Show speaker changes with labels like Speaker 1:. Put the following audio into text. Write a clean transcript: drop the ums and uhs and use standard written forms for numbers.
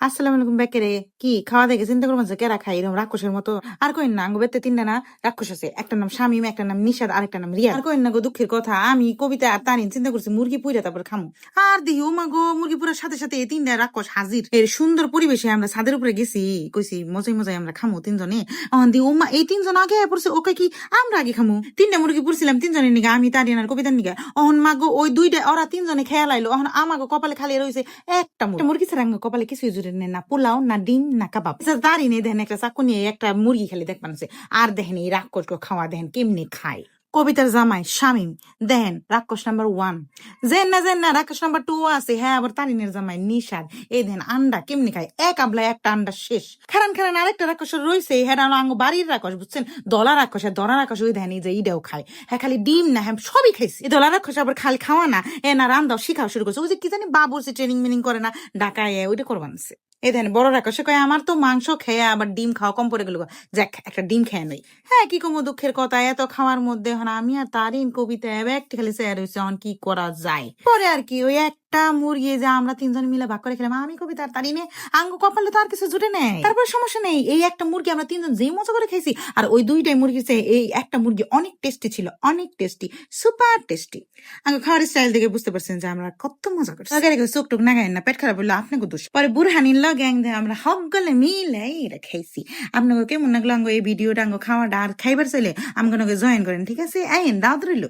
Speaker 1: আসসালামু আলাইকুম বেকেরে কি খাওয়া দেখে চিন্তা করবেন যে কেরা খাই এরকম রাক্ষসের মতো আর কইন না আঙ্গু বেতে তিনটা না রাক্ষস আছে একটা নাম শামীম একটা নাম নিশাদ আর একটা নাম রিয়া আর কইন না গো দুঃখের কথা আমি কবিতা আর তারিন চিন্তা করছি মুরগি পুইরা তারপর খামু আর দিহি ও মা গো মুরগি পুরার সাথে সাথে এই তিনটা রাক্ষস হাজির এর সুন্দর পরিবেশে আমরা ছাদের উপরে গেছি কইছি মজাই মজাই আমরা খামু তিনজনে অহন দি ও মা এই তিনজন আগে পড়ছে ওকে কি আমরা আগে খামু তিনটা মুরগি পুরছিলাম তিনজনের নিগা আমি তারিন আর কবিতার নিগা অহন মা গো ওই দুইটা ওরা তিনজনে খেয়াল আইলো অহন আমাগো কপালে খালি রইছে একটা মুরগি ছাড়া আঙ্গ কপালে কিছুই জুড়ে নেই না পোলাও না ডিম না কাবাব দাঁড়ি নেই দেখেন একটা চাকু নিয়ে একটা মুরগি খালি দেখবেন আর দেখেন এই রাক্ষস খাওয়া দেখেন কেমনি খায় কবিতার জামাই শামীম দেখেন রাক্ষস নাম্বার 1 যেন না রাক্ষস নাম্বার 2 আছে হ্যাঁ আবার তারিনের জামাই নিশাদ এই দেখেন আন্ডা কেমনি খায় এক আবলা একটা আন্ডা শেষ খারান আরেকটা রাক্ষস রয়েছে হ্যাঁ আঙ্গ বাড়ির রাক্ষস বুঝছেন দলা রাক্ষস দলা রাক্ষস ওই দেখেন এই যে ইটাও খায় হ্যাঁ খালি ডিম না হ্যাঁ সবই খাইছে এই দলা রাক্ষস আবার খালি খাওয়া না এ না রান্দাও শিখাও শুরু করছে ওই যে কি জানি বাবুর ট্রেনিং মিনিং করে না ঢাকায় ওইটা করবানছে এই দেখেন বড় রাক্ষসে কয় আমার তো মাংস খেয়ে আবার ডিম খাওয়া কম পড়ে গেল যাক একটা ডিম খেয়ে নই হ্যাঁ কি কম দুঃখের কথা এত খাওয়ার মধ্যে এখন আমি আর তারিন কবিতা একটা খালি স্যার হয়েছে এখন কি করা যায় পরে আর কি ওই একটা মুরগি যে আমরা তিনজন মিলে ভাগ করে খেলাম আমি কবিতা আর তারিনে আঙ্গ কপালে তো আর কিছু জুটে নেই তারপর সমস্যা নেই এই একটা মুরগি আমরা তিনজন যেই মজা করে খাইছি আর ওই দুইটাই মুরগি এই একটা মুরগি অনেক টেস্টি ছিল অনেক টেস্টি সুপার টেস্টি আঙ্গ খাওয়ার স্টাইল দেখে বুঝতে পারছেন যে আমরা কত মজা করছি চোখ টুক না গাই না পেট খারাপ হলো আপনাকে দোষ পরে বুরহানির গ্যাং দিয়ে আমরা সকলে মিলে এটা খাইছি আপনাকে কেমন লাগলো আঙ্গ এই ভিডিওটা আঙ্গ খাওয়াটা আর খাইবার চাইলে আমাকে জয়েন করেন ঠিক আছে আইন দাওয়াত রইলো